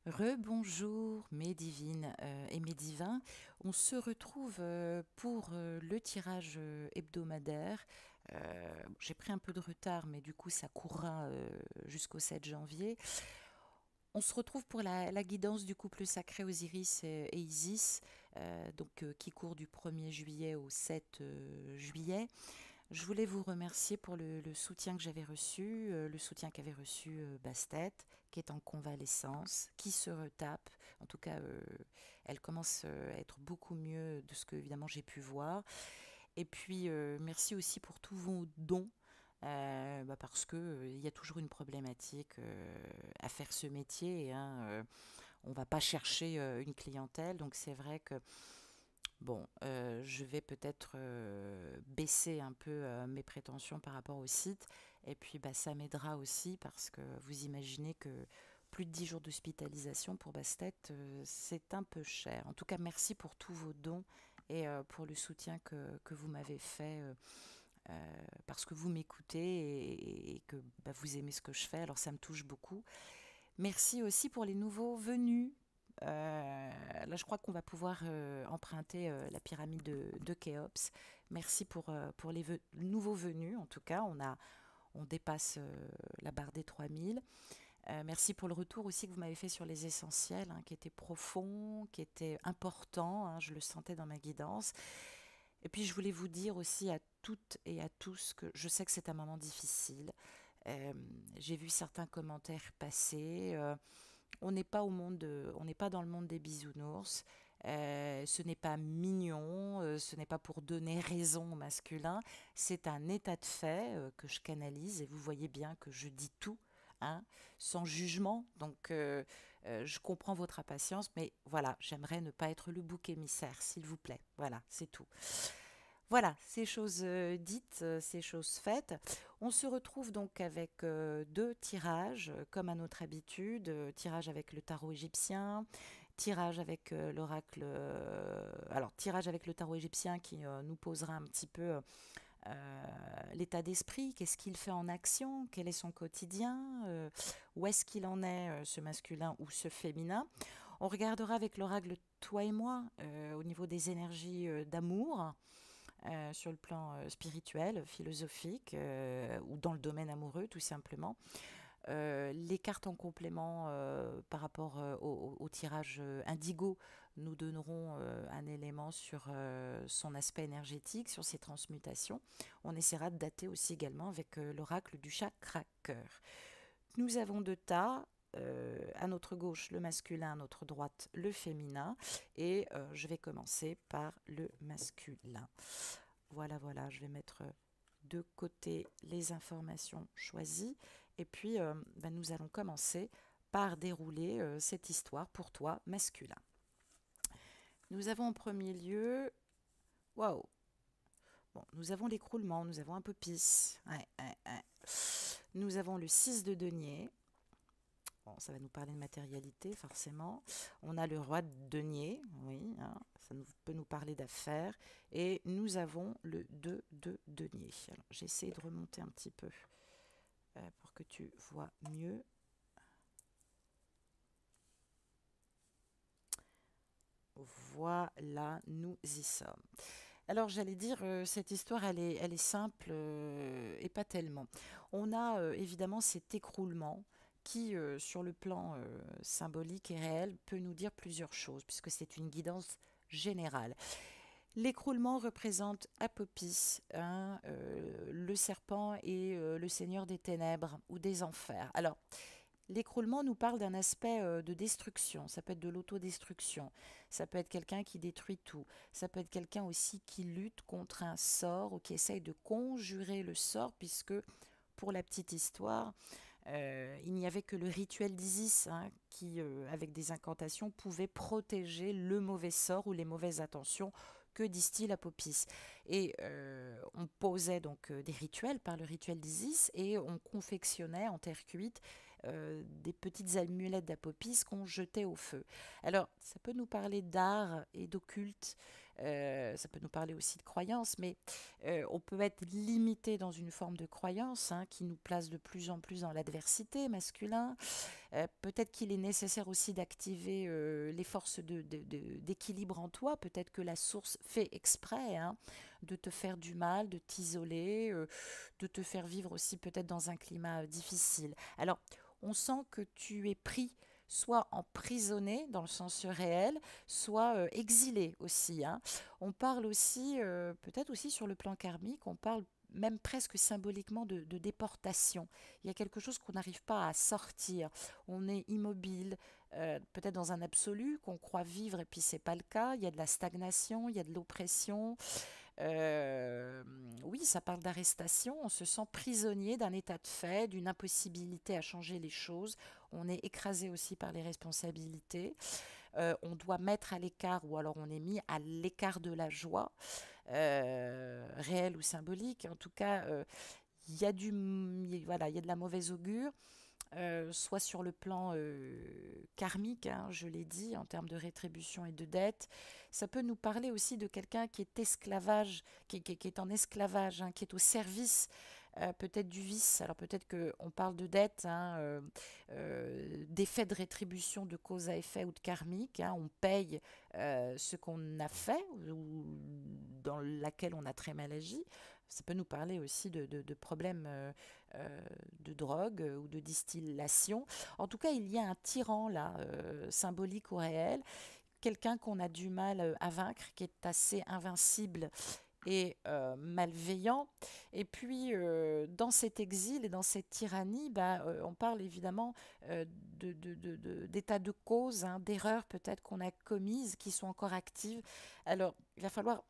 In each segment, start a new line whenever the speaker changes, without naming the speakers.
Rebonjour mes divines et mes divins. On se retrouve pour le tirage hebdomadaire. J'ai pris un peu de retard, mais du coup ça courra jusqu'au 7 janvier. On se retrouve pour la guidance du couple sacré Osiris et Isis, qui court du 1er juillet au 7 juillet. Je voulais vous remercier pour le soutien que j'avais reçu, le soutien qu'avait reçu Bastet, qui est en convalescence, qui se retape. En tout cas, elle commence à être beaucoup mieux de ce que évidemment j'ai pu voir. Et puis, merci aussi pour tous vos dons. Parce que il y a toujours une problématique à faire ce métier, hein, on va pas chercher une clientèle, donc c'est vrai que bon, je vais peut-être baisser un peu mes prétentions par rapport au site. Et puis, bah, ça m'aidera aussi parce que vous imaginez que plus de 10 jours d'hospitalisation pour Bastet, c'est un peu cher. En tout cas, merci pour tous vos dons et pour le soutien que vous m'avez fait parce que vous m'écoutez et que bah, vous aimez ce que je fais. Alors, ça me touche beaucoup. Merci aussi pour les nouveaux venus. Là, je crois qu'on va pouvoir emprunter la pyramide de Khéops. Merci pour les nouveaux venus. En tout cas, on dépasse la barre des 3000. Merci pour le retour aussi que vous m'avez fait sur les essentiels, hein, qui était profond, qui était important. Hein, je le sentais dans ma guidance. Et puis, je voulais vous dire aussi à toutes et à tous que je sais que c'est un moment difficile. Euh, j'ai vu certains commentaires passer. On n'est pas on n'est pas dans le monde des bisounours. Ce n'est pas mignon, ce n'est pas pour donner raison au masculin. C'est un état de fait que je canalise et vous voyez bien que je dis tout, hein, sans jugement. Donc, je comprends votre impatience, mais voilà, j'aimerais ne pas être le bouc émissaire, s'il vous plaît. Voilà, c'est tout. Voilà, ces choses dites, ces choses faites. On se retrouve donc avec deux tirages, comme à notre habitude. Tirage avec le tarot égyptien, tirage avec l'oracle. Alors, tirage avec le tarot égyptien qui nous posera un petit peu l'état d'esprit, qu'est-ce qu'il fait en action, quel est son quotidien, où est-ce qu'il en est, ce masculin ou ce féminin. On regardera avec l'oracle toi et moi au niveau des énergies d'amour sur le plan spirituel, philosophique ou dans le domaine amoureux tout simplement. Les cartes en complément par rapport au tirage indigo nous donneront un élément sur son aspect énergétique, sur ses transmutations. On essaiera de dater aussi également avec l'oracle du chakra cœur. Nous avons deux tas. À notre gauche le masculin, à notre droite le féminin, et je vais commencer par le masculin. Voilà, voilà, je vais mettre de côté les informations choisies. Et puis, nous allons commencer par dérouler cette histoire pour toi, masculin. Nous avons en premier lieu... Waouh. Bon, nous avons l'écroulement, nous avons un peu pisse. Ouais, ouais, ouais. Nous avons le 6 de denier. Bon, ça va nous parler de matérialité, forcément. On a le roi de denier, oui, hein, peut nous parler d'affaires. Et nous avons le 2 de denier. Alors, j'essaie de remonter un petit peu pour que tu vois mieux. Voilà, nous y sommes. Alors, j'allais dire, cette histoire, elle est simple et pas tellement. On a évidemment cet écroulement qui, sur le plan symbolique et réel, peut nous dire plusieurs choses, puisque c'est une guidance générale. L'écroulement représente Apopis, hein, le serpent et le seigneur des ténèbres ou des enfers. Alors, l'écroulement nous parle d'un aspect de destruction. Ça peut être de l'autodestruction. Ça peut être quelqu'un qui détruit tout. Ça peut être quelqu'un aussi qui lutte contre un sort ou qui essaye de conjurer le sort, puisque, pour la petite histoire, il n'y avait que le rituel d'Isis, hein, qui, avec des incantations, pouvait protéger le mauvais sort ou les mauvaises intentions que distille Apopis. Et on posait donc des rituels par le rituel d'Isis et on confectionnait en terre cuite des petites amulettes d'Apopis qu'on jetait au feu. Alors, ça peut nous parler d'art et d'occulte. Ça peut nous parler aussi de croyances, mais on peut être limité dans une forme de croyance hein, qui nous place de plus en plus dans l'adversité masculin. Peut-être qu'il est nécessaire aussi d'activer les forces d'équilibre en toi. Peut-être que la source fait exprès hein, de te faire du mal, de t'isoler, de te faire vivre aussi peut-être dans un climat difficile. Alors, on sent que tu es pris soit emprisonné dans le sens réel, soit exilé aussi. Hein. On parle aussi, peut-être aussi sur le plan karmique, on parle même presque symboliquement de déportation. Il y a quelque chose qu'on n'arrive pas à sortir. On est immobile, peut-être dans un absolu qu'on croit vivre et puis c'est pas le cas. Il y a de la stagnation, il y a de l'oppression. Euh, oui, ça parle d'arrestation. On se sent prisonnier d'un état de fait, d'une impossibilité à changer les choses. On est écrasé aussi par les responsabilités. On doit mettre à l'écart ou alors on est mis à l'écart de la joie, réelle ou symbolique. En tout cas, il y a voilà, il y a de la mauvaise augure soit sur le plan karmique, hein, je l'ai dit, en termes de rétribution et de dette. Ça peut nous parler aussi de quelqu'un qui est esclavage, qui est en esclavage, hein, qui est au service peut-être du vice. Alors peut-être qu'on parle de dette, hein, d'effet de rétribution de cause à effet ou de karmique. Hein, on paye ce qu'on a fait ou dans laquelle on a très mal agi. Ça peut nous parler aussi de problèmes de drogue ou de distillation. En tout cas, il y a un tyran là, symbolique ou réel, quelqu'un qu'on a du mal à vaincre, qui est assez invincible et malveillant. Et puis, dans cet exil et dans cette tyrannie, bah, on parle évidemment d'états de cause, hein, d'erreurs peut-être qu'on a commises, qui sont encore actives. Alors, il va falloir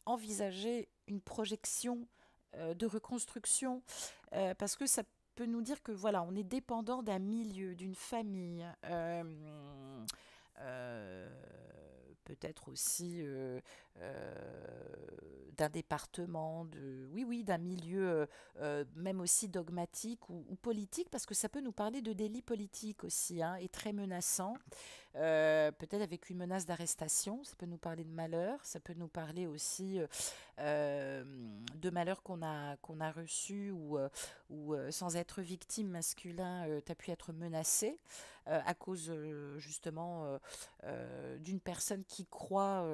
envisager une projection de reconstruction parce que ça peut nous dire que voilà, on est dépendant d'un milieu, d'une famille, euh, peut-être aussi d'un département, oui, oui, d'un milieu même aussi dogmatique ou politique, parce que ça peut nous parler de délits politiques aussi, hein, et très menaçants, peut-être avec une menace d'arrestation, ça peut nous parler de malheur, ça peut nous parler aussi euh, de malheur qu'on a reçu ou sans être victime masculin, tu as pu être menacé à cause justement d'une personne qui croit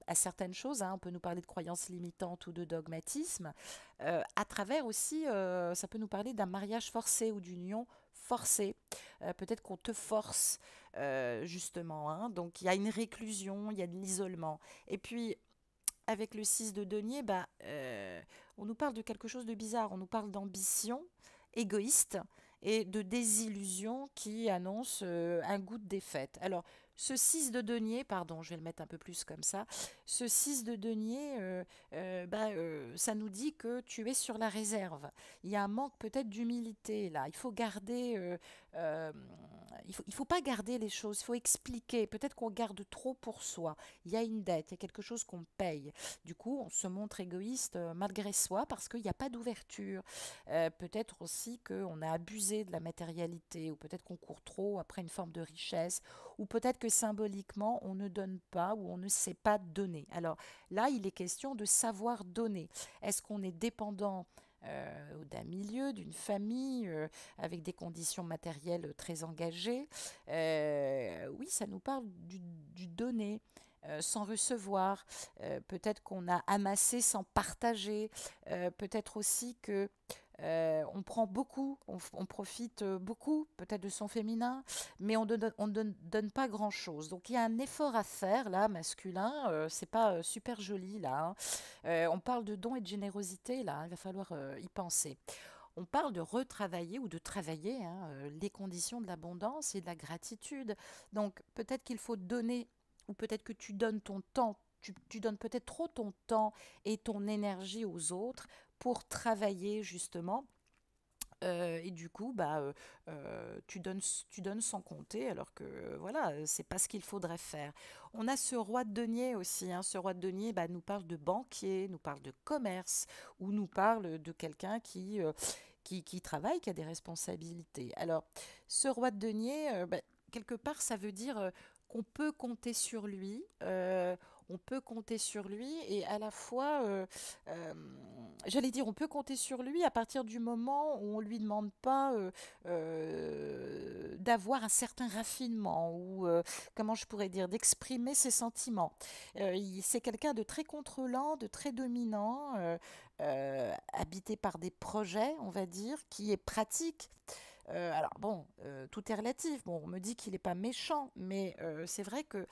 à certaines choses, hein, on peut nous parler de croyances limitantes ou de dogmatisme, à travers aussi, ça peut nous parler d'un mariage forcé ou d'une union forcée. Peut-être qu'on te force, justement. Hein, donc il y a une réclusion, il y a de l'isolement. Et puis, avec le 6 de denier, bah, on nous parle de quelque chose de bizarre. On nous parle d'ambition égoïste et de désillusion qui annonce un goût de défaite. Alors, ce 6 de denier, pardon, je vais le mettre un peu plus comme ça, ce 6 de denier, ça nous dit que tu es sur la réserve. Il y a un manque peut-être d'humilité là. Il faut garder, euh, il faut pas garder les choses, il faut expliquer. Peut-être qu'on garde trop pour soi. Il y a une dette, il y a quelque chose qu'on paye. Du coup, on se montre égoïste malgré soi parce qu'il n'y a pas d'ouverture. Peut-être aussi qu'on a abusé de la matérialité ou peut-être qu'on court trop après une forme de richesse ou peut-être que symboliquement, on ne donne pas ou on ne sait pas donner. Alors là, il est question de savoir donner. Est-ce qu'on est dépendant d'un milieu, d'une famille, avec des conditions matérielles très engagées? Oui, ça nous parle du donner. Sans recevoir, peut-être qu'on a amassé sans partager, peut-être aussi que on prend beaucoup, on profite beaucoup peut-être de son féminin, mais on ne donne pas grand-chose. Donc il y a un effort à faire là, masculin, c'est pas super joli là. Hein. On parle de don et de générosité là, il va falloir y penser. On parle de retravailler ou de travailler hein, les conditions de l'abondance et de la gratitude. Donc peut-être qu'il faut donner, ou peut-être que tu donnes ton temps, tu donnes peut-être trop ton temps et ton énergie aux autres pour travailler justement. Et du coup, bah, tu donnes sans compter, alors que voilà, c'est pas ce qu'il faudrait faire. On a ce roi de denier aussi. Hein, ce roi de denier bah, nous parle de banquier, nous parle de commerce, ou nous parle de quelqu'un qui travaille, qui a des responsabilités. Alors, ce roi de denier, bah, quelque part, ça veut dire qu'on peut compter sur lui. on peut compter sur lui et à la fois, euh, j'allais dire, on peut compter sur lui à partir du moment où on lui demande pas d'avoir un certain raffinement ou, comment je pourrais dire, d'exprimer ses sentiments. C'est quelqu'un de très contrôlant, de très dominant, habité par des projets, on va dire, qui est pratique. Alors bon, tout est relatif. Bon, on me dit qu'il n'est pas méchant, mais c'est vrai que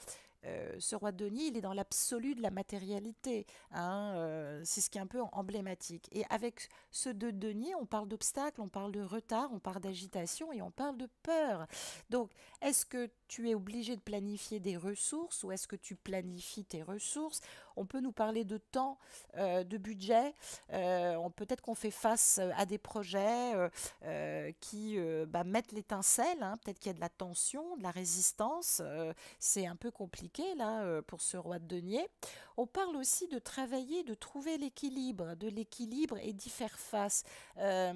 ce roi de denier, il est dans l'absolu de la matérialité, hein, c'est ce qui est un peu emblématique. Et avec ce deux de denier, on parle d'obstacles, on parle de retard, on parle d'agitation et on parle de peur. Donc, est-ce que tu es obligé de planifier des ressources ou est-ce que tu planifies tes ressources? On peut nous parler de temps, de budget. Peut-être qu'on fait face à des projets qui mettent l'étincelle. Hein. Peut-être qu'il y a de la tension, de la résistance. C'est un peu compliqué là pour ce roi de denier. On parle aussi de travailler, de trouver l'équilibre, de l'équilibre et d'y faire face. Euh,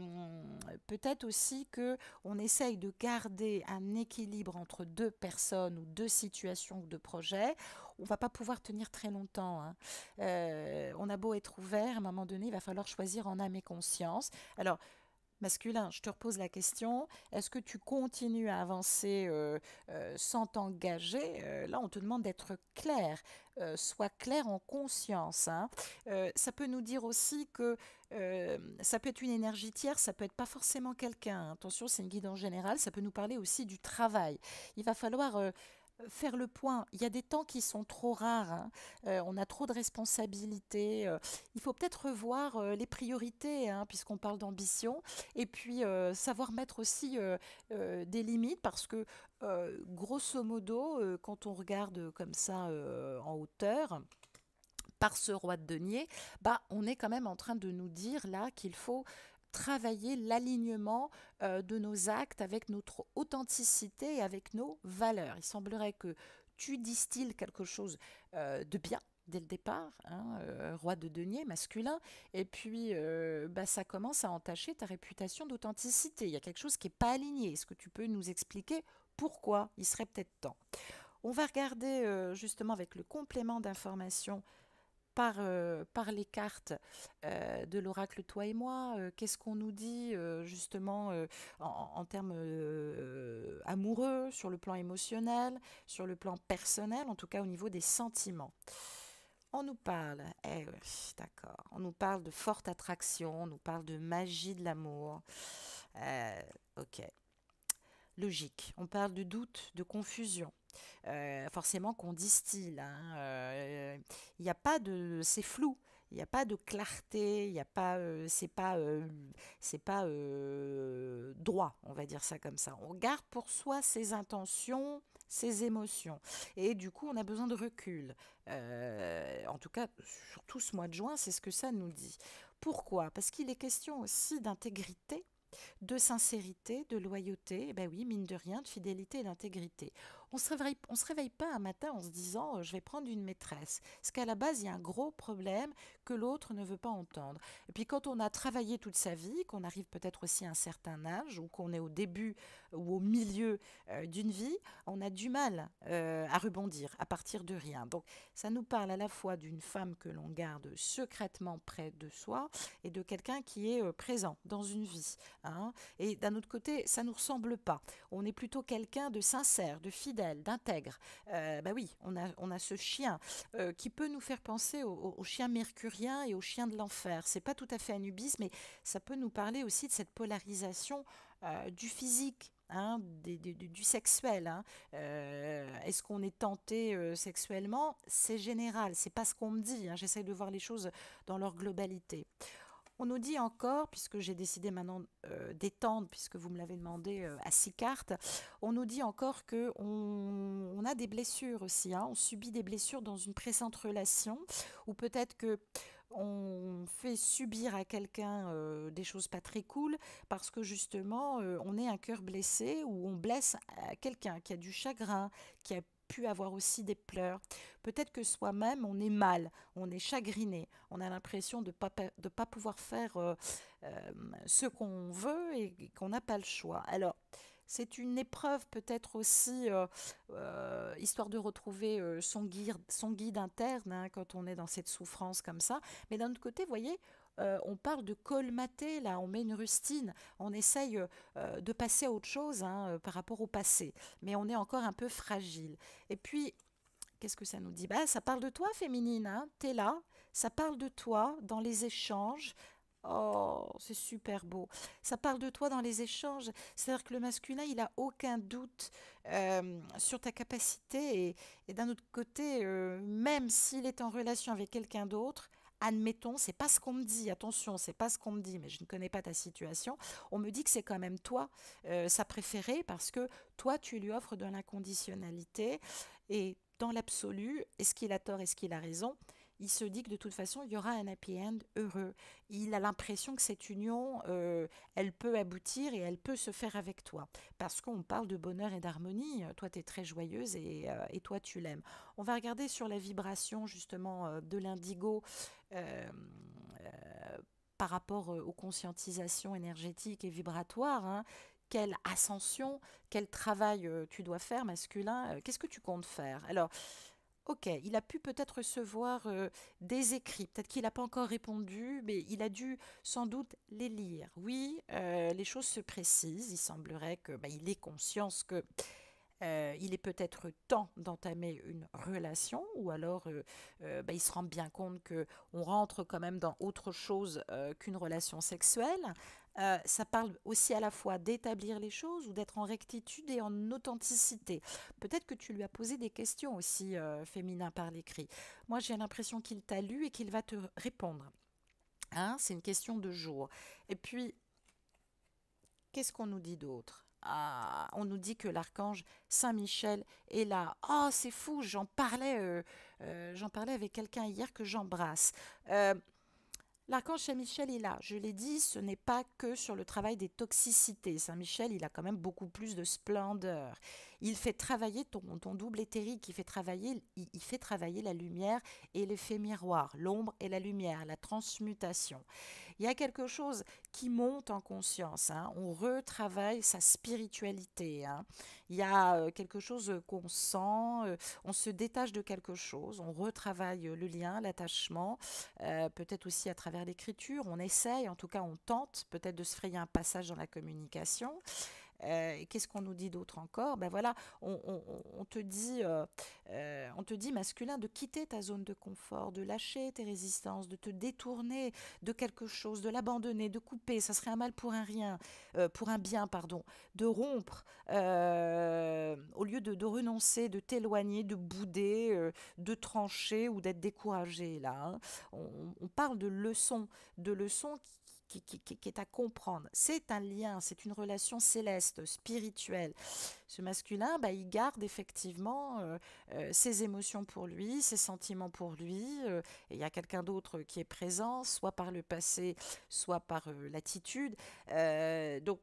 Peut-être aussi que on essaye de garder un équilibre entre deux personnes ou deux situations ou deux projets. On va pas pouvoir tenir très longtemps. Hein. On a beau être ouvert, à un moment donné, il va falloir choisir en âme et conscience. Alors, masculin, je te repose la question, est-ce que tu continues à avancer sans t'engager? Là, on te demande d'être clair, sois clair en conscience. Hein. Ça peut nous dire aussi que ça peut être une énergie tierce, ça peut être pas forcément quelqu'un. Hein. Attention, c'est une guide en général, ça peut nous parler aussi du travail. Il va falloir faire le point. Il y a des temps qui sont trop rares. Hein. On a trop de responsabilités. Il faut peut-être revoir les priorités, hein, puisqu'on parle d'ambition. Et puis, savoir mettre aussi des limites, parce que, grosso modo, quand on regarde comme ça en hauteur, par ce roi de denier, bah, on est quand même en train de nous dire là qu'il faut travailler l'alignement de nos actes avec notre authenticité et avec nos valeurs. Il semblerait que tu distilles quelque chose de bien dès le départ, hein, roi de denier masculin, et puis ça commence à entacher ta réputation d'authenticité. Il y a quelque chose qui n'est pas aligné. Est-ce que tu peux nous expliquer pourquoi? Il serait peut-être temps. On va regarder justement avec le complément d'information par les cartes de l'oracle Toi et moi, qu'est-ce qu'on nous dit justement en termes amoureux, sur le plan émotionnel, sur le plan personnel, en tout cas au niveau des sentiments. On nous parle, d'accord, on nous parle de forte attraction, on nous parle de magie de l'amour. Euh, ok, logique. On parle de doute, de confusion. Forcément qu'on distille. Hein, il n'y a pas de, c'est flou. Il n'y a pas de clarté. Il n'y a pas, c'est pas droit. On va dire ça comme ça. On garde pour soi ses intentions, ses émotions. Et du coup, on a besoin de recul. En tout cas, surtout ce mois de juin, c'est ce que ça nous dit. Pourquoi? Parce qu'il est question aussi d'intégrité, de sincérité, de loyauté, eh ben oui, mine de rien, de fidélité et d'intégrité. On se réveille pas un matin en se disant je vais prendre une maîtresse. Parce qu'à la base, il y a un gros problème que l'autre ne veut pas entendre. Et puis quand on a travaillé toute sa vie, qu'on arrive peut-être aussi à un certain âge, ou qu'on est au début ou au milieu d'une vie, on a du mal à rebondir à partir de rien. Donc ça nous parle à la fois d'une femme que l'on garde secrètement près de soi et de quelqu'un qui est présent dans une vie. Hein. Et d'un autre côté, ça ne nous ressemble pas. On est plutôt quelqu'un de sincère, de fidèle, d'intègre. Bah oui, on a ce chien qui peut nous faire penser au chien mercurien et au chien de l'enfer. C'est pas tout à fait Anubis, mais ça peut nous parler aussi de cette polarisation du physique. Hein, du sexuel. Hein. Est-ce qu'on est tenté sexuellement? C'est général, c'est pas ce qu'on me dit. Hein. J'essaye de voir les choses dans leur globalité. On nous dit encore, puisque j'ai décidé maintenant d'étendre, puisque vous me l'avez demandé à 6 cartes, on nous dit encore que on a des blessures aussi. Hein, on subit des blessures dans une précédente relation, ou peut-être que on fait subir à quelqu'un des choses pas très cool parce que justement on est un cœur blessé ou on blesse quelqu'un qui a du chagrin, qui a pu avoir aussi des pleurs. Peut-être que soi-même on est mal, on est chagriné, on a l'impression de pas pouvoir faire ce qu'on veut et qu'on n'a pas le choix. Alors C'est une épreuve peut-être aussi, histoire de retrouver son guide interne, hein, quand on est dans cette souffrance comme ça. Mais d'un autre côté, vous voyez, on parle de colmater, là, on met une rustine, on essaye de passer à autre chose, hein, par rapport au passé. Mais on est encore un peu fragile. Et puis, qu'est-ce que ça nous dit? Bah, ça parle de toi, féminine, hein? T'es là, ça parle de toi dans les échanges. Oh, c'est super beau. Ça parle de toi dans les échanges. C'est-à-dire que le masculin, il a aucun doute sur ta capacité. Et d'un autre côté, même s'il est en relation avec quelqu'un d'autre, admettons, c'est pas ce qu'on me dit, attention, c'est pas ce qu'on me dit, mais je ne connais pas ta situation. On me dit que c'est quand même toi, sa préférée, parce que toi, tu lui offres de l'inconditionnalité. Et dans l'absolu, est-ce qu'il a tort, est-ce qu'il a raison? Il se dit que de toute façon, il y aura un happy end heureux. Il a l'impression que cette union, elle peut aboutir et elle peut se faire avec toi. Parce qu'on parle de bonheur et d'harmonie. Toi, tu es très joyeuse et toi, tu l'aimes. On va regarder sur la vibration justement de l'indigo. euh, euh, Par rapport aux conscientisations énergétiques et vibratoires, hein. Quelle ascension, quel travail tu dois faire masculin, qu'est-ce que tu comptes faire? Alors, ok, il a pu peut-être recevoir des écrits, peut-être qu'il n'a pas encore répondu, mais il a dû sans doute les lire. Oui, les choses se précisent, il semblerait que bah, il ait conscience que il est peut-être temps d'entamer une relation, ou alors bah, il se rend bien compte que on rentre quand même dans autre chose qu'une relation sexuelle. Ça parle aussi à la fois d'établir les choses ou d'être en rectitude et en authenticité. Peut-être que tu lui as posé des questions aussi, féminin, par l'écrit. Moi, j'ai l'impression qu'il t'a lu et qu'il va te répondre. Hein, c'est une question de jour. Et puis, qu'est-ce qu'on nous dit d'autre? Ah, on nous dit que l'archange Saint-Michel est là. Oh, c'est fou, j'en parlais avec quelqu'un hier que j'embrasse. Euh, L'archange Saint-Michel est là. Je l'ai dit, ce n'est pas que sur le travail des toxicités. Saint-Michel, il a quand même beaucoup plus de splendeur. Il fait travailler ton double éthérique, il fait travailler la lumière et l'effet miroir, l'ombre et la lumière, la transmutation. Il y a quelque chose qui monte en conscience, hein. On retravaille sa spiritualité, hein. Il y a quelque chose qu'on sent, on se détache de quelque chose, on retravaille le lien, l'attachement, peut-être aussi à travers l'écriture. On essaye, en tout cas on tente peut-être de se frayer un passage dans la communication. Qu'est-ce qu'on nous dit d'autre encore? Ben voilà, on te dit masculin de quitter ta zone de confort, de lâcher tes résistances, de te détourner de quelque chose, de l'abandonner, de couper. Ça serait un mal pour un rien, pour un bien, pardon. De rompre, au lieu de renoncer, de t'éloigner, de bouder, de trancher ou d'être découragé là, hein. On parle de leçons qui est à comprendre. C'est un lien, c'est une relation céleste, spirituelle. Ce masculin, bah, il garde effectivement ses émotions pour lui, ses sentiments pour lui. Et il y a quelqu'un d'autre qui est présent, soit par le passé, soit par l'attitude. Donc,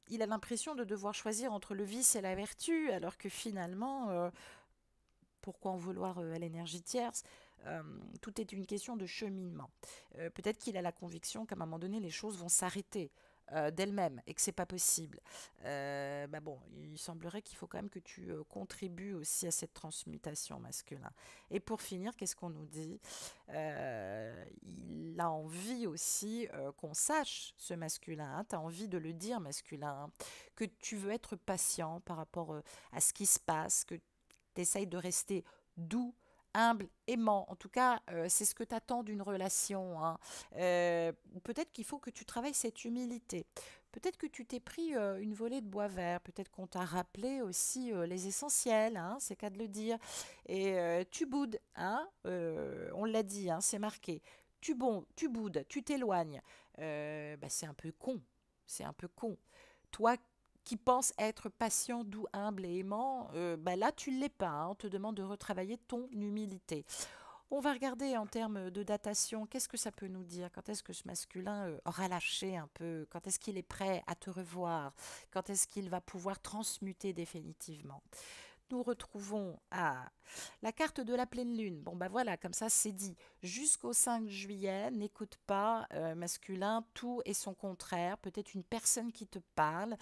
il a l'impression de devoir choisir entre le vice et la vertu, alors que finalement, pourquoi en vouloir à l'énergie tierce? Euh, Tout est une question de cheminement. Peut-être qu'il a la conviction qu'à un moment donné, les choses vont s'arrêter d'elles-mêmes et que c'est pas possible. Bah bon, il semblerait qu'il faut quand même que tu contribues aussi à cette transmutation masculin. Et pour finir, qu'est-ce qu'on nous dit? Il a envie aussi qu'on sache ce masculin. Hein, tu as envie de le dire masculin, hein, que tu veux être patient par rapport à ce qui se passe, que tu essayes de rester doux, humble, aimant. En tout cas, c'est ce que tu attends d'une relation, hein. Peut-être qu'il faut que tu travailles cette humilité. Peut-être que tu t'es pris une volée de bois vert. Peut-être qu'on t'a rappelé aussi les essentiels, hein, c'est qu'à de le dire. Et tu boudes, hein, on l'a dit, hein, c'est marqué. Tu boudes, tu t'éloignes. Bah, c'est un peu con. C'est un peu con. Toi qui pense être patient, doux, humble et aimant, bah là tu ne l'es pas, hein. On te demande de retravailler ton humilité. On va regarder en termes de datation, qu'est-ce que ça peut nous dire? Quand est-ce que ce masculin aura lâché un peu? Quand est-ce qu'il est prêt à te revoir? Quand est-ce qu'il va pouvoir transmuter définitivement? nous retrouvons la carte de la pleine lune. Bon, bah voilà, comme ça, c'est dit. Jusqu'au 5 juillet, n'écoute pas masculin, tout et son contraire. Peut-être une personne qui te parle,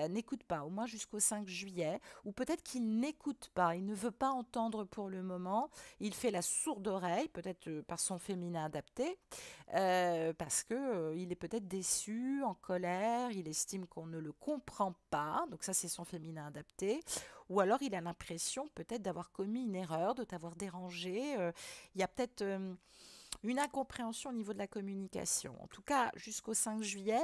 n'écoute pas, au moins jusqu'au 5 juillet. Ou peut-être qu'il n'écoute pas, il ne veut pas entendre pour le moment. Il fait la sourde oreille, peut-être par son féminin adapté, parce que il est peut-être déçu, en colère, il estime qu'on ne le comprend pas. Donc ça, c'est son féminin adapté. Ou alors il a l'impression peut-être d'avoir commis une erreur, de t'avoir dérangé. Il y a peut-être une incompréhension au niveau de la communication. En tout cas, jusqu'au 5 juillet,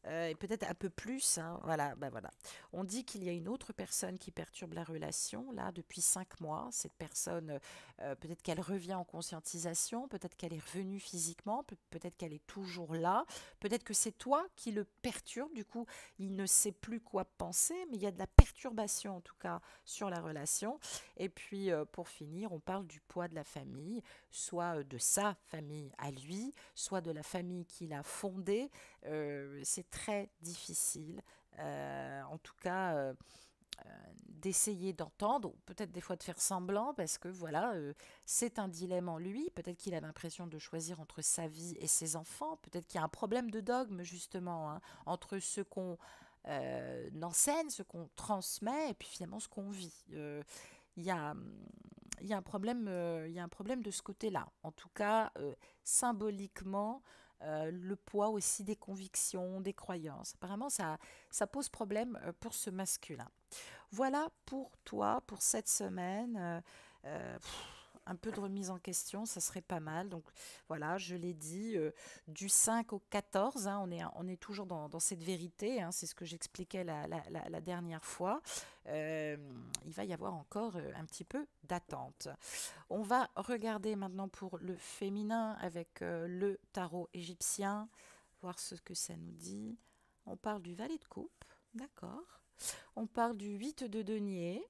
et peut-être un peu plus, hein, voilà, ben voilà. On dit qu'il y a une autre personne qui perturbe la relation, là, depuis 5 mois. Cette personne, peut-être qu'elle revient en conscientisation, peut-être qu'elle est revenue physiquement, peut-être qu'elle est toujours là, peut-être que c'est toi qui le perturbe, du coup, il ne sait plus quoi penser, mais il y a de la perturbation, en tout cas, sur la relation. Et puis, pour finir, on parle du poids de la famille, soit de sa famille à lui, soit de la famille qu'il a fondée. C'est très difficile, en tout cas, d'essayer d'entendre, ou peut-être des fois de faire semblant, parce que voilà, c'est un dilemme en lui. Peut-être qu'il a l'impression de choisir entre sa vie et ses enfants. Peut-être qu'il y a un problème de dogme, justement, hein, entre ce qu'on enseigne, ce qu'on transmet, et puis finalement ce qu'on vit. Il y a, il y a un problème, il y a un problème de ce côté-là. En tout cas, symboliquement, le poids aussi des convictions, des croyances. Apparemment, ça pose problème pour ce masculin. Voilà pour toi, pour cette semaine. Un peu de remise en question, ça serait pas mal. Donc voilà, je l'ai dit, du 5 au 14, hein, on est toujours dans cette vérité, hein, c'est ce que j'expliquais la dernière fois. Euh, il va y avoir encore un petit peu d'attente. On va regarder maintenant pour le féminin avec le tarot égyptien, voir ce que ça nous dit. On parle du valet de coupe, d'accord. On parle du 8 de denier.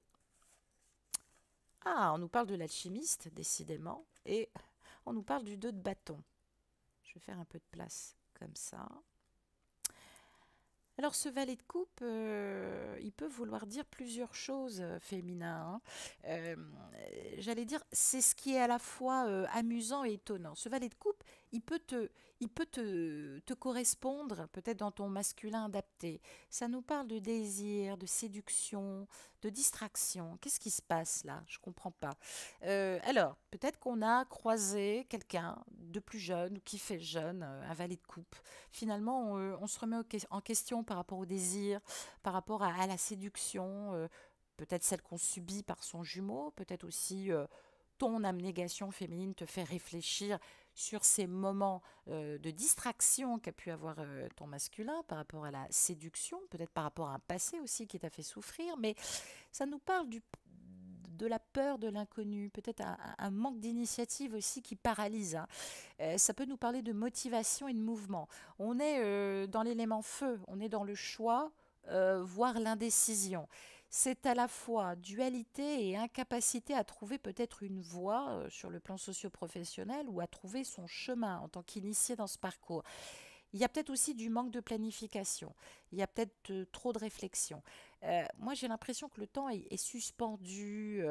Ah, on nous parle de l'alchimiste, décidément. Et on nous parle du 2 de bâton. Je vais faire un peu de place comme ça. Alors ce valet de coupe, il peut vouloir dire plusieurs choses féminin, hein. Euh, J'allais dire, c'est ce qui est à la fois amusant et étonnant. Ce valet de coupe, il peut te correspondre peut-être dans ton masculin adapté. Ça nous parle de désir, de séduction, de distraction. Qu'est-ce qui se passe là? Je comprends pas. Alors, peut-être qu'on a croisé quelqu'un de plus jeune ou qui fait jeune, un valet de coupe. Finalement, on se remet en question par rapport au désir, par rapport à la séduction, peut-être celle qu'on subit par son jumeau, peut-être aussi ton abnégation féminine te fait réfléchir sur ces moments de distraction qu'a pu avoir ton masculin par rapport à la séduction, peut-être par rapport à un passé aussi qui t'a fait souffrir, mais ça nous parle de la peur de l'inconnu, peut-être un manque d'initiative aussi qui paralyse, hein. Ça peut nous parler de motivation et de mouvement. On est dans l'élément feu, on est dans le choix, voire l'indécision. C'est à la fois dualité et incapacité à trouver peut-être une voie sur le plan socio-professionnel ou à trouver son chemin en tant qu'initié dans ce parcours. Il y a peut-être aussi du manque de planification. Il y a peut-être trop de réflexion. Moi, j'ai l'impression que le temps est suspendu.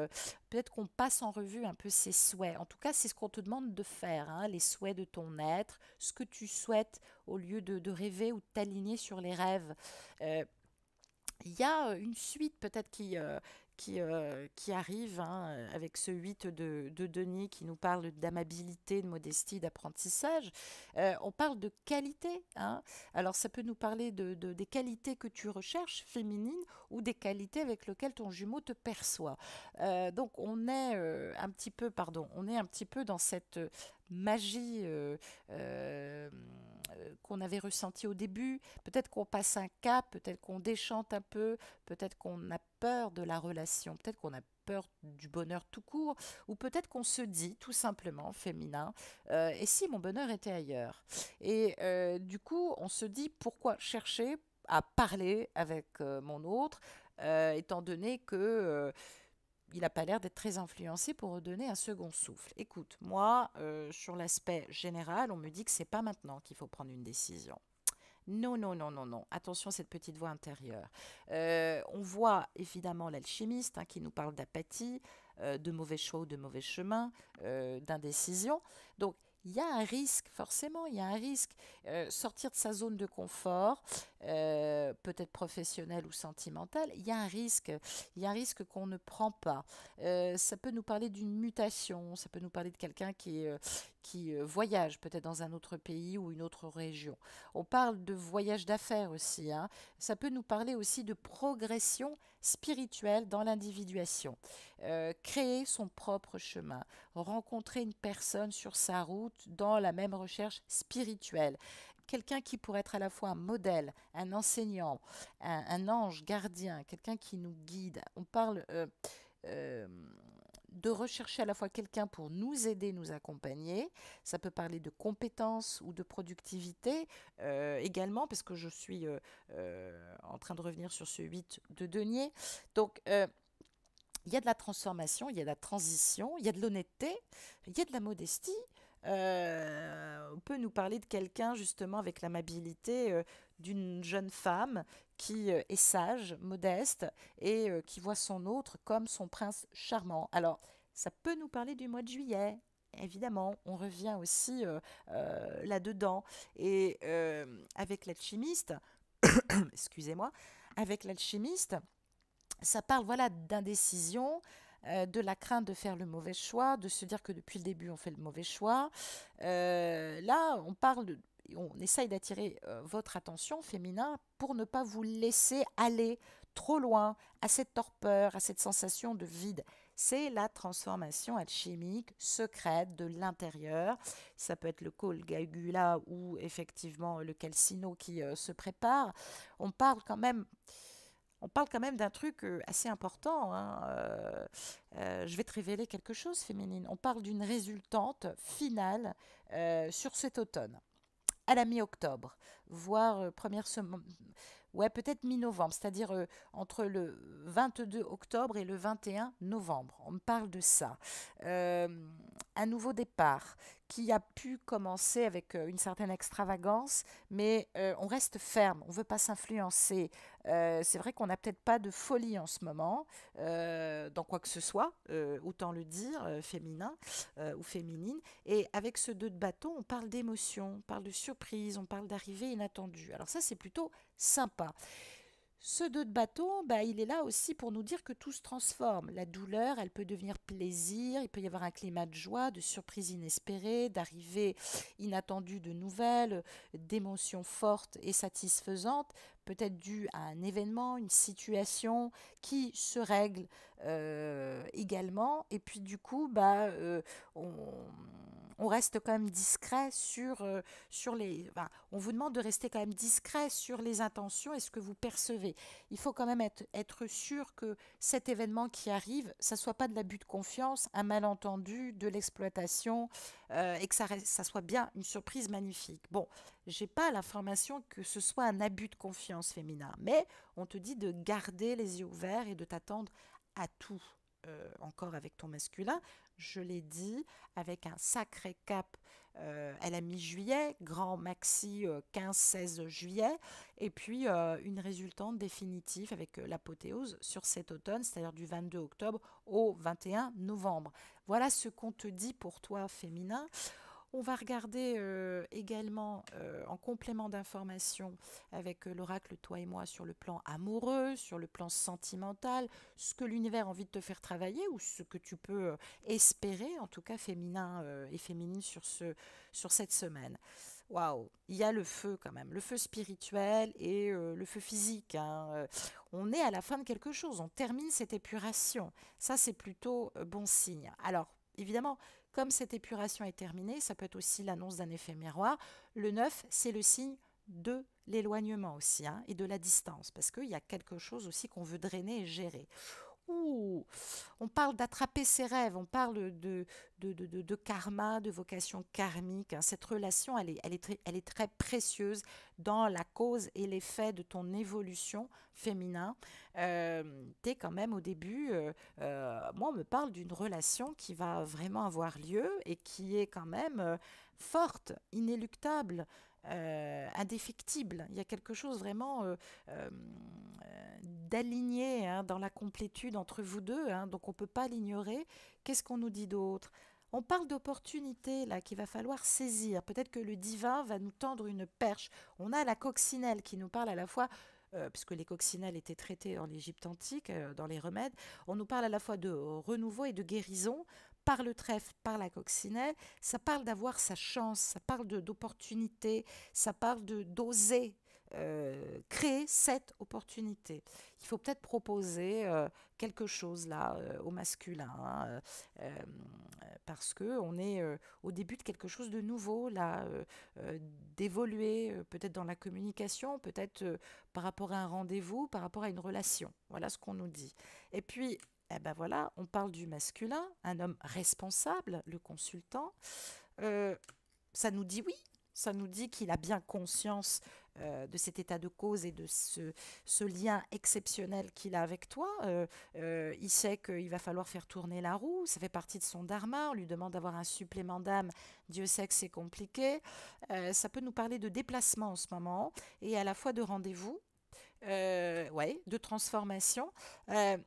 Peut-être qu'on passe en revue un peu ses souhaits. En tout cas, c'est ce qu'on te demande de faire, hein, les souhaits de ton être, ce que tu souhaites au lieu de rêver ou de t'aligner sur les rêves. Euh, il y a une suite peut-être qui arrive, hein, avec ce 8 de denier qui nous parle d'amabilité, de modestie, d'apprentissage. On parle de qualité, hein. Alors ça peut nous parler des qualités que tu recherches, féminines, ou des qualités avec lesquelles ton jumeau te perçoit. Donc on est un petit peu, pardon, on est un petit peu dans cette magie qu'on avait ressentie au début. Peut-être qu'on passe un cap, peut-être qu'on déchante un peu, peut-être qu'on a peur de la relation, peut-être qu'on a peur du bonheur tout court, ou peut-être qu'on se dit tout simplement, féminin, et si mon bonheur était ailleurs? Et du coup, on se dit pourquoi chercher à parler avec mon autre, étant donné que il n'a pas l'air d'être très influencé pour redonner un second souffle. Écoute, moi, sur l'aspect général, on me dit que c'est pas maintenant qu'il faut prendre une décision. Non, non, non, non, non. Attention à cette petite voix intérieure. On voit évidemment l'alchimiste qui nous parle d'apathie, de mauvais choix ou de mauvais chemin, d'indécision. Donc, il y a un risque, forcément, il y a un risque. Sortir de sa zone de confort, peut-être professionnel ou sentimental, il y a un risque qu'on ne prend pas. Ça peut nous parler d'une mutation, ça peut nous parler de quelqu'un qui voyage peut-être dans un autre pays ou une autre région. On parle de voyage d'affaires aussi, hein. Ça peut nous parler aussi de progression spirituelle dans l'individuation. Créer son propre chemin, rencontrer une personne sur sa route dans la même recherche spirituelle. Quelqu'un qui pourrait être à la fois un modèle, un enseignant, un ange gardien, quelqu'un qui nous guide. On parle euh, de rechercher à la fois quelqu'un pour nous aider, nous accompagner. Ça peut parler de compétences ou de productivité également, parce que je suis en train de revenir sur ce 8 de denier. Donc, il y a de la transformation, il y a de la transition, il y a de l'honnêteté, il y a de la modestie. On peut nous parler de quelqu'un justement avec l'amabilité d'une jeune femme qui est sage, modeste et qui voit son autre comme son prince charmant. Alors, ça peut nous parler du mois de juillet. Évidemment, on revient aussi là-dedans. Et avec l'alchimiste, excusez-moi, avec l'alchimiste, ça parle voilà d'indécision, de la crainte de faire le mauvais choix, de se dire que depuis le début on fait le mauvais choix. Là, on essaye d'attirer votre attention féminin pour ne pas vous laisser aller trop loin à cette torpeur, à cette sensation de vide. C'est la transformation alchimique secrète de l'intérieur. Ça peut être le colgagula ou effectivement le calcino qui se prépare. On parle quand même on parle quand même d'un truc assez important, hein. Je vais te révéler quelque chose, féminine. On parle d'une résultante finale sur cet automne, à la mi-octobre, voire première semaine, ouais, peut-être mi-novembre, c'est-à-dire entre le 22 octobre et le 21 novembre. On me parle de ça. Euh, un nouveau départ qui a pu commencer avec une certaine extravagance, mais on reste ferme, on ne veut pas s'influencer. C'est vrai qu'on n'a peut-être pas de folie en ce moment, dans quoi que ce soit, autant le dire, féminin ou féminine. Et avec ce 2 de bâton, on parle d'émotion, on parle de surprise, on parle d'arrivée inattendue. Alors ça, c'est plutôt sympa. Ce 2 de bâton, bah, il est là aussi pour nous dire que tout se transforme. La douleur, elle peut devenir plaisir, il peut y avoir un climat de joie, de surprise inespérée, d'arrivée inattendue de nouvelles, d'émotions fortes et satisfaisantes, peut-être dû à un événement, une situation qui se règle également. Et puis du coup, bah, on, on reste quand même discret sur les... Enfin, on vous demande de rester quand même discret sur les intentions et ce que vous percevez. Il faut quand même être sûr que cet événement qui arrive, ça soit pas de l'abus de confiance, un malentendu, de l'exploitation, et que ça soit bien une surprise magnifique. Bon, j'ai pas l'information que ce soit un abus de confiance féminin, mais on te dit de garder les yeux ouverts et de t'attendre à tout. Encore avec ton masculin, je l'ai dit, avec un sacré cap à la mi-juillet, grand maxi 15-16 juillet, et puis une résultante définitive avec l'apothéose sur cet automne, c'est-à-dire du 22 octobre au 21 novembre. Voilà ce qu'on te dit pour toi féminin. On va regarder également en complément d'information avec l'oracle Toi et moi sur le plan amoureux, sur le plan sentimental, ce que l'univers a envie de te faire travailler ou ce que tu peux espérer, en tout cas féminin et féminine sur cette semaine. Waouh, il y a le feu quand même, le feu spirituel et le feu physique, hein. On est à la fin de quelque chose, on termine cette épuration. Ça, c'est plutôt bon signe. Alors, évidemment, comme cette épuration est terminée, ça peut être aussi l'annonce d'un effet miroir. Le 9, c'est le signe de l'éloignement aussi, hein, et de la distance, parce qu'il y a quelque chose aussi qu'on veut drainer et gérer. Ouh, on parle d'attraper ses rêves, on parle de karma, de vocation karmique, hein. Cette relation, elle est très précieuse dans la cause et l'effet de ton évolution féminin. Tu es quand même au début, moi on me parle d'une relation qui va vraiment avoir lieu et qui est quand même forte, inéluctable. indéfectible. Il y a quelque chose vraiment euh, d'aligné, hein, dans la complétude entre vous deux, hein, donc on ne peut pas l'ignorer. Qu'est-ce qu'on nous dit d'autre? On parle d'opportunités là qu'il va falloir saisir. Peut-être que le divin va nous tendre une perche. On a la coccinelle qui nous parle à la fois, puisque les coccinelles étaient traitées dans l'Égypte antique, dans les remèdes, on nous parle à la fois de renouveau et de guérison par le trèfle, par la coccinelle. Ça parle d'avoir sa chance, ça parle d'opportunité, ça parle de d'oser créer cette opportunité. Il faut peut-être proposer quelque chose là au masculin, hein, parce que on est au début de quelque chose de nouveau là, d'évoluer peut-être dans la communication, peut-être par rapport à un rendez-vous, par rapport à une relation. Voilà ce qu'on nous dit. Et puis eh ben voilà, on parle du masculin, un homme responsable, le consultant. Euh, Ça nous dit oui, ça nous dit qu'il a bien conscience de cet état de cause et de ce lien exceptionnel qu'il a avec toi. Il sait qu'il va falloir faire tourner la roue, ça fait partie de son dharma, on lui demande d'avoir un supplément d'âme, Dieu sait que c'est compliqué. Ça peut nous parler de déplacement en ce moment et à la fois de rendez-vous, ouais, de transformation. Euh,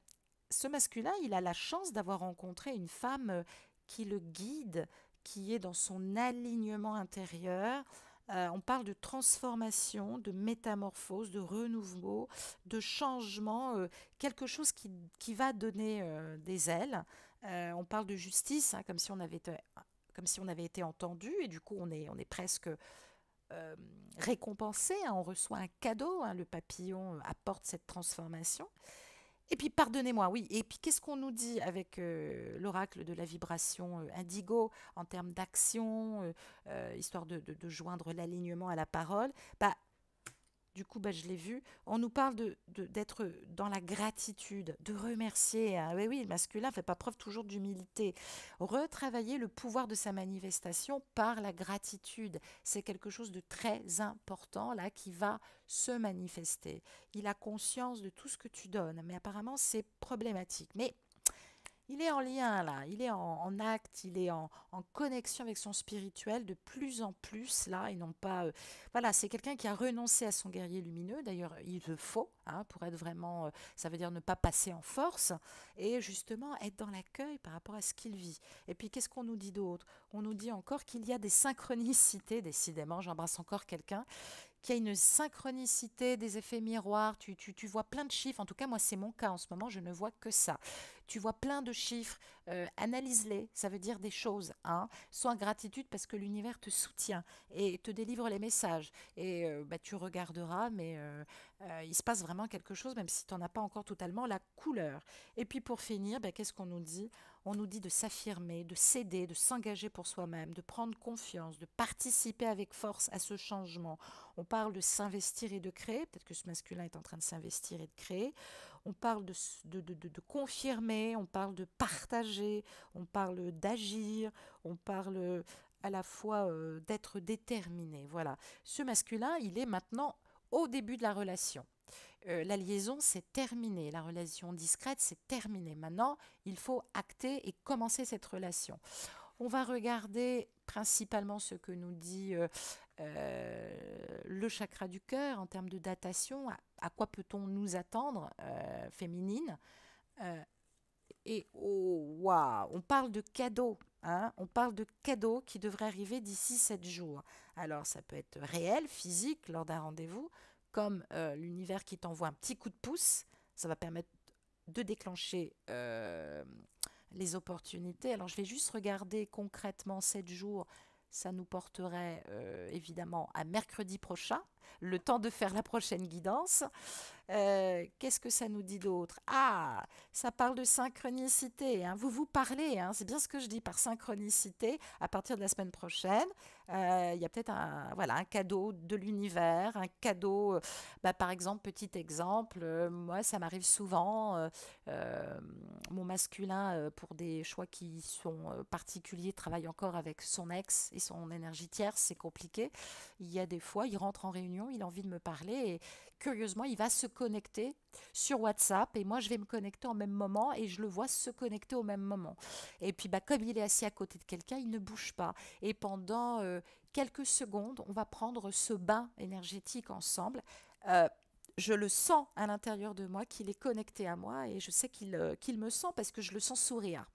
Ce masculin, il a la chance d'avoir rencontré une femme qui le guide, qui est dans son alignement intérieur. On parle de transformation, de métamorphose, de renouveau, de changement, quelque chose qui va donner des ailes. On parle de justice, hein, comme si on avait été entendu, et du coup on est presque récompensé, hein, on reçoit un cadeau, hein, le papillon apporte cette transformation. Et puis, pardonnez-moi, oui. Et puis, qu'est-ce qu'on nous dit avec l'oracle de la vibration indigo en termes d'action, histoire de joindre l'alignement à la parole? Bah, du coup, bah, je l'ai vu. On nous parle d'être dans la gratitude, de remercier, hein. Oui, oui, le masculin ne fait pas preuve toujours d'humilité. Retravailler le pouvoir de sa manifestation par la gratitude. C'est quelque chose de très important là qui va se manifester. Il a conscience de tout ce que tu donnes, mais apparemment c'est problématique. Mais il est en lien là, il est en acte, il est en connexion avec son spirituel de plus en plus là, et non pas... voilà, c'est quelqu'un qui a renoncé à son guerrier lumineux, d'ailleurs il le faut, hein, pour être vraiment... ça veut dire ne pas passer en force, et justement être dans l'accueil par rapport à ce qu'il vit. Et puis qu'est-ce qu'on nous dit d'autre? On nous dit encore qu'il y a des synchronicités, décidément, j'embrasse encore quelqu'un, qu'il y a une synchronicité, des effets miroirs, tu vois plein de chiffres, en tout cas moi c'est mon cas en ce moment, je ne vois que ça. Tu vois plein de chiffres, analyse-les, ça veut dire des choses. Hein. Sois en gratitude parce que l'univers te soutient et te délivre les messages. Et bah, tu regarderas, mais il se passe vraiment quelque chose, même si tu n'en as pas encore totalement la couleur. Et puis pour finir, bah, qu'est-ce qu'on nous dit? On nous dit de s'affirmer, de s'aider, de s'engager pour soi-même, de prendre confiance, de participer avec force à ce changement. On parle de s'investir et de créer, peut-être que ce masculin est en train de s'investir et de créer. On parle de confirmer, on parle de partager, on parle d'agir, on parle à la fois d'être déterminé. Voilà. Ce masculin, il est maintenant au début de la relation. La liaison, c'est terminé. La relation discrète, c'est terminé. Maintenant, il faut acter et commencer cette relation. On va regarder principalement ce que nous dit le chakra du cœur en termes de datation. À quoi peut-on nous attendre, féminine? Euh, et oh, waouh, on parle de cadeaux. Hein, on parle de cadeaux qui devraient arriver d'ici 7 jours. Alors, ça peut être réel, physique, lors d'un rendez-vous, comme l'univers qui t'envoie un petit coup de pouce. Ça va permettre de déclencher les opportunités. Alors, je vais juste regarder concrètement 7 jours. Ça nous porterait évidemment à mercredi prochain, le temps de faire la prochaine guidance. Qu'est-ce que ça nous dit d'autre? Ah, ça parle de synchronicité. Hein. Vous vous parlez, hein, c'est bien ce que je dis par synchronicité. À partir de la semaine prochaine, il y a peut-être voilà, un cadeau de l'univers, un cadeau, bah, par exemple, petit exemple, moi ça m'arrive souvent, euh, mon masculin, pour des choix qui sont particuliers, travaille encore avec son ex et son énergie tierce, c'est compliqué. Il y a des fois, il rentre en réunion réunion, il a envie de me parler et curieusement, il va se connecter sur WhatsApp et moi, je vais me connecter en même moment et je le vois se connecter au même moment. Et puis, bah, comme il est assis à côté de quelqu'un, il ne bouge pas. Et pendant quelques secondes, on va prendre ce bain énergétique ensemble. Euh, je le sens à l'intérieur de moi qu'il est connecté à moi et je sais qu'il me sent parce que je le sens sourire.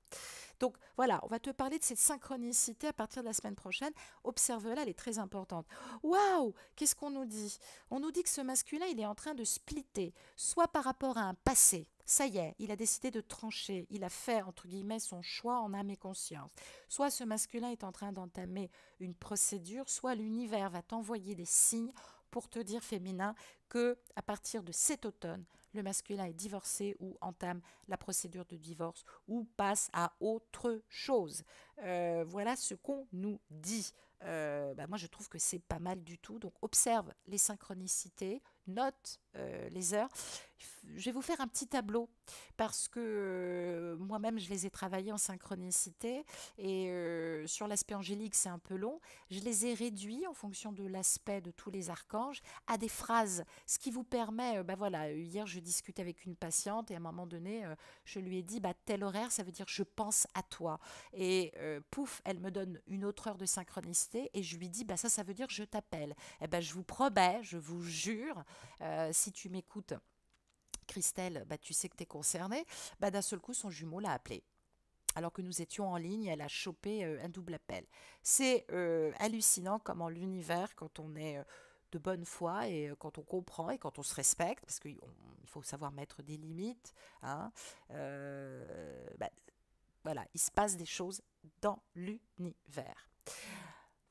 Donc voilà, on va te parler de cette synchronicité à partir de la semaine prochaine. Observe-la, elle est très importante. Waouh, qu'est-ce qu'on nous dit? On nous dit que ce masculin, il est en train de splitter, soit par rapport à un passé. Ça y est, il a décidé de trancher, il a fait, entre guillemets, son choix en âme et conscience. Soit ce masculin est en train d'entamer une procédure, soit l'univers va t'envoyer des signes pour te dire, féminin, que à partir de cet automne, le masculin est divorcé ou entame la procédure de divorce ou passe à autre chose. Voilà ce qu'on nous dit. Bah moi, je trouve que c'est pas mal du tout. Donc, observe les synchronicités, note les heures. Je vais vous faire un petit tableau parce que moi-même, je les ai travaillés en synchronicité et sur l'aspect angélique, c'est un peu long. Je les ai réduits en fonction de l'aspect de tous les archanges à des phrases, ce qui vous permet, bah voilà, hier je discutais avec une patiente et à un moment donné, je lui ai dit, bah tel horaire, ça veut dire je pense à toi. Et pouf, elle me donne une autre heure de synchronicité et je lui dis, bah ça veut dire je t'appelle. Et ben je vous promets, je vous jure, si tu m'écoutes, Christelle, bah tu sais que tu es concernée, bah d'un seul coup son jumeau l'a appelé. Alors que nous étions en ligne, elle a chopé un double appel. C'est hallucinant comment l'univers, quand on est de bonne foi et quand on comprend et quand on se respecte, parce qu'il faut savoir mettre des limites, hein, bah, voilà, il se passe des choses dans l'univers.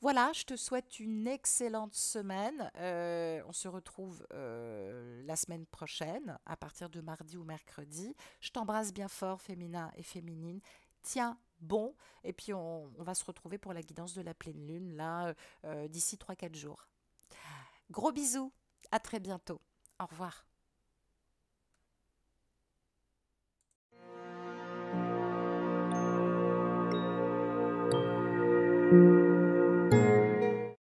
Voilà, je te souhaite une excellente semaine. On se retrouve la semaine prochaine, à partir de mardi ou mercredi. Je t'embrasse bien fort, féminin et féminine. Tiens bon, et puis on va se retrouver pour la guidance de la pleine lune, là, d'ici 3 4 jours. Gros bisous, à très bientôt. Au revoir.